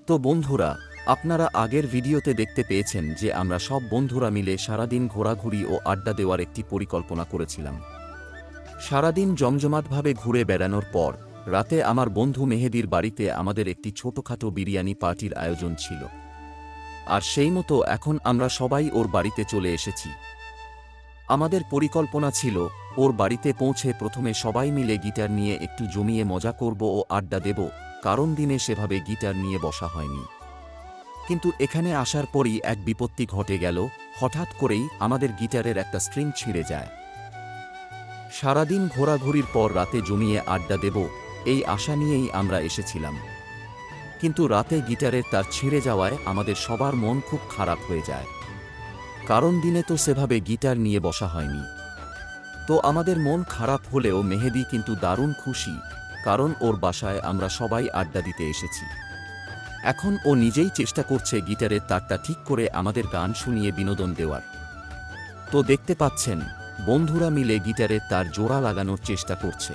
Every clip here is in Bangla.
তো বন্ধুরা, আপনারা আগের ভিডিওতে দেখতে পেয়েছেন যে আমরা সব বন্ধুরা মিলে সারাদিন ঘোরাঘুরি ও আড্ডা দেওয়ার একটি পরিকল্পনা করেছিলাম। সারাদিন জমজমাটভাবে ঘুরে বেড়ানোর পর রাতে আমার বন্ধু মেহেদীর বাড়িতে আমাদের একটি ছোটখাটো বিরিয়ানি পার্টির আয়োজন ছিল। আর সেই মতো এখন আমরা সবাই ওর বাড়িতে চলে এসেছি। আমাদের পরিকল্পনা ছিল ওর বাড়িতে পৌঁছে প্রথমে সবাই মিলে গিটার নিয়ে একটু জমিয়ে মজা করব ও আড্ডা দেব, কারণ দিনে সেভাবে গিটার নিয়ে বসা হয়নি। কিন্তু এখানে আসার পরই এক বিপত্তি ঘটে গেল। হঠাৎ করেই আমাদের গিটারের একটা স্ট্রিং ছিঁড়ে যায়। সারাদিন ঘোরাঘুরির পর রাতে জমিয়ে আড্ডা দেব এই আশা নিয়েই আমরা এসেছিলাম, কিন্তু রাতে গিটারের তার ছিঁড়ে যাওয়ায় আমাদের সবার মন খুব খারাপ হয়ে যায়, কারণ দিনে তো সেভাবে গিটার নিয়ে বসা হয়নি। তো আমাদের মন খারাপ হলেও মেহেদী কিন্তু দারুণ খুশি, কারণ ওর বাসায় আমরা সবাই আড্ডা দিতে এসেছি। এখন ও নিজেই চেষ্টা করছে গিটারের তারটা ঠিক করে আমাদের গান শুনিয়ে বিনোদন দেওয়ার। তো দেখতে পাচ্ছেন বন্ধুরা মিলে গিটারের তার জোড়া লাগানোর চেষ্টা করছে।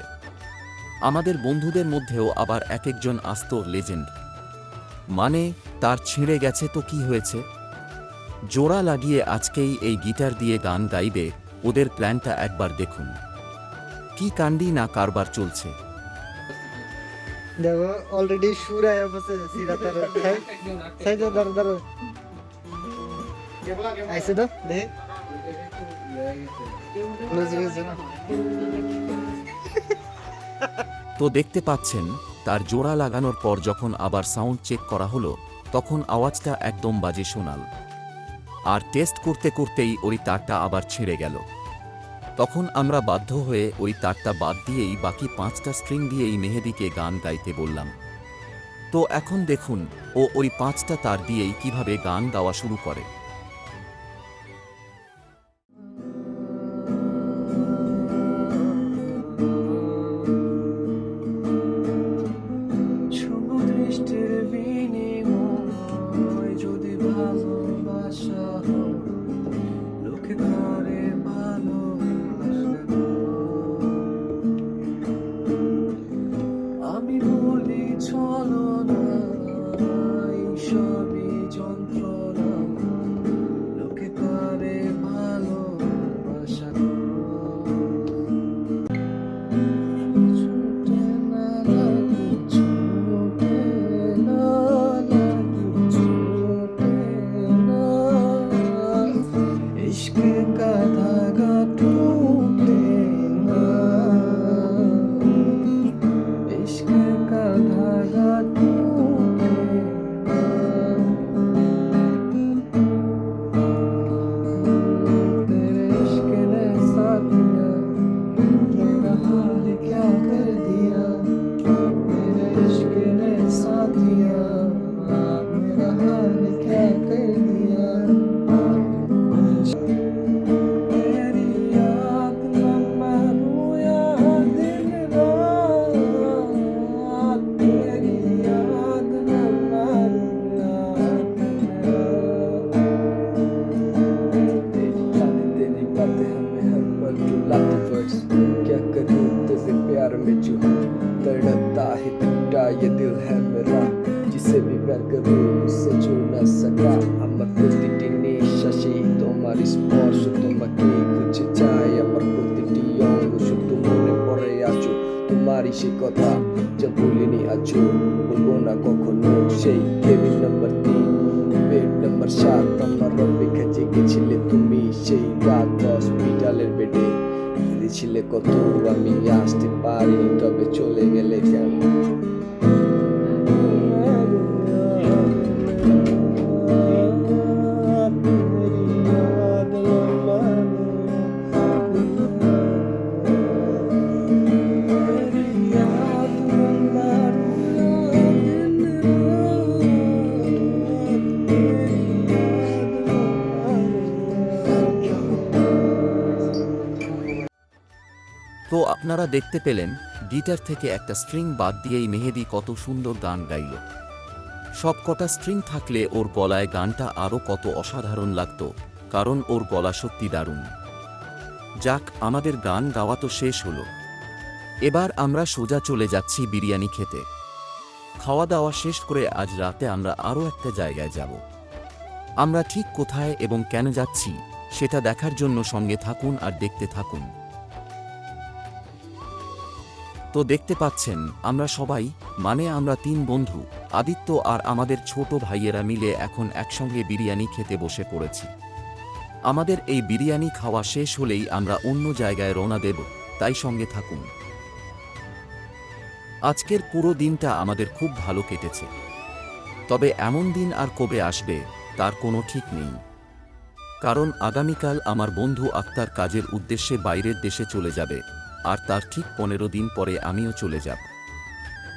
আমাদের বন্ধুদের মধ্যেও আবার এক একজন আস্ত লেজেন্ড, মানে তার ছিঁড়ে গেছে তো কি হয়েছে, জোড়া লাগিয়ে আজকেই এই গিটার দিয়ে গান গাইবে। ওদের প্ল্যানটা একবার দেখুন, কি কাণ্ডি না কারবার চলছে। দেখো অলরেডি সুর আয়া বসে সিরা তার সাইজ দাঁড়ো দাঁড়ো আইসে তো দে ক্লোজ হয়েছে না। তো দেখতে পাচ্ছেন তার জোড়া লাগানোর পর যখন আবার সাউন্ড চেক করা হলো, তখন আওয়াজটা একদম বাজে শোনাল। আর টেস্ট করতে করতেই ওই তারটা আবার ছিঁড়ে গেল। তখন আমরা বাধ্য হয়ে ওই তারটা বাদ দিয়েই বাকি 5টা স্ট্রিং দিয়েই মেহেদীকে গান গাইতে বললাম। তো এখন দেখুন ও ওই 5টা তার দিয়েই কিভাবে গান গাওয়া শুরু করে। সমদৃষ্টির বিনিময় যদি ভালোবাসা হয়, লোকে করে ভালোবাসা। আমি বলি চলো না, এই সবই যন্ত্রণা, লোকে করে ভালোবাসা। ছুটে না লাগি, ছুটে না লাগি, ছুটে না। इश्क़ का धागा टूटे ना, इश्क़ का धागा टूटे ना। तेरे इश्क़ ने साथिया मेरा हाल क्या कर दिया, तेरे इश्क़ ने साथिया मेरा हाल क्या कर दिया। तेरी याद में मैं रोया दिन रात, तेरी याद में मैं रोया दिन रात। तेरी बातें हमें हर पल रुलाती बस, क्या करूं तेरे प्यार में जो तड़पता है टूटा ये दिल है मेरा, जिसे भी प्यार करूं उससे छू ना सका। আমার প্রতিটি নিঃশ্বাসে তোমার স্পর্শ, তোমাকে খুঁজে চাই আমার প্রতিটি অঙ্গ, শুধু মনে পড়ে আছো তোমারই সে কথা যা ভুলিনি আছো, বলবো না কখনো। সেই কেবিন নাম্বার 3 বেড নাম্বার 7 আমার অপেক্ষা জেগেছিলে তুমি, সেই রাত হসপিটালের বেডে কেঁদেছিলে কত। আমি আসতে পারি তবে চলে গেলে কেন। তো আপনারা দেখতে পেলেন গিটার থেকে একটা স্ট্রিং বাদ দিয়েই মেহেদী কত সুন্দর গান গাইল। সব কটা স্ট্রিং থাকলে ওর গলায় গানটা আরও কত অসাধারণ লাগতো, কারণ ওর গলা সত্যি দারুণ। যাক, আমাদের গান গাওয়া তো শেষ হলো। এবার আমরা সোজা চলে যাচ্ছি বিরিয়ানি খেতে। খাওয়া দাওয়া শেষ করে আজ রাতে আমরা আরও একটা জায়গায় যাব। আমরা ঠিক কোথায় এবং কেন যাচ্ছি সেটা দেখার জন্য সঙ্গে থাকুন আর দেখতে থাকুন। তো দেখতে পাচ্ছেন আমরা সবাই, মানে আমরা 3 বন্ধু, আদিত্য আর আমাদের ছোট ভাইয়েরা মিলে এখন একসঙ্গে বিরিয়ানি খেতে বসে পড়েছি। আমাদের এই বিরিয়ানি খাওয়া শেষ হলেই আমরা অন্য জায়গায় রওনা দেব, তাই সঙ্গে থাকুন। আজকের পুরো দিনটা আমাদের খুব ভালো কেটেছে, তবে এমন দিন আর কবে আসবে তার কোনো ঠিক নেই। কারণ আগামীকাল আমার বন্ধু আক্তার কাজের উদ্দেশ্যে বাইরের দেশে চলে যাবে, আর তার ঠিক 15 দিন পরে আমিও চলে যাব।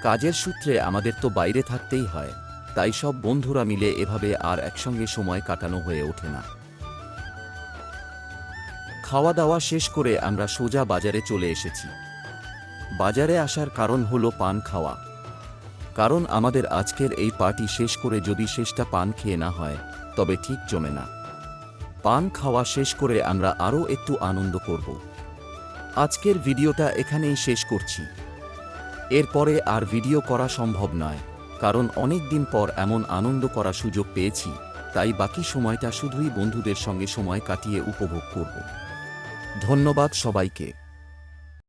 কাজের সূত্রে আমাদের তো বাইরে থাকতেই হয়, তাই সব বন্ধুরা মিলে এভাবে আর একসঙ্গে সময় কাটানো হয়ে ওঠে না। খাওয়া দাওয়া শেষ করে আমরা সোজা বাজারে চলে এসেছি। বাজারে আসার কারণ হলো পান খাওয়া। কারণ আমাদের আজকের এই পার্টি শেষ করে যদি শেষটা পান খেয়ে না হয় তবে ঠিক জমে না। পান খাওয়া শেষ করে আমরা আরও একটু আনন্দ করব। আজকের ভিডিওটা এখানেই শেষ করছি। এরপরে আর ভিডিও করা সম্ভব নয়, কারণ অনেক দিন পর এমন আনন্দ করার সুযোগ পেয়েছি, তাই বাকি সময়টা শুধুই বন্ধুদের সঙ্গে সময় কাটিয়ে উপভোগ করব। ধন্যবাদ সবাইকে।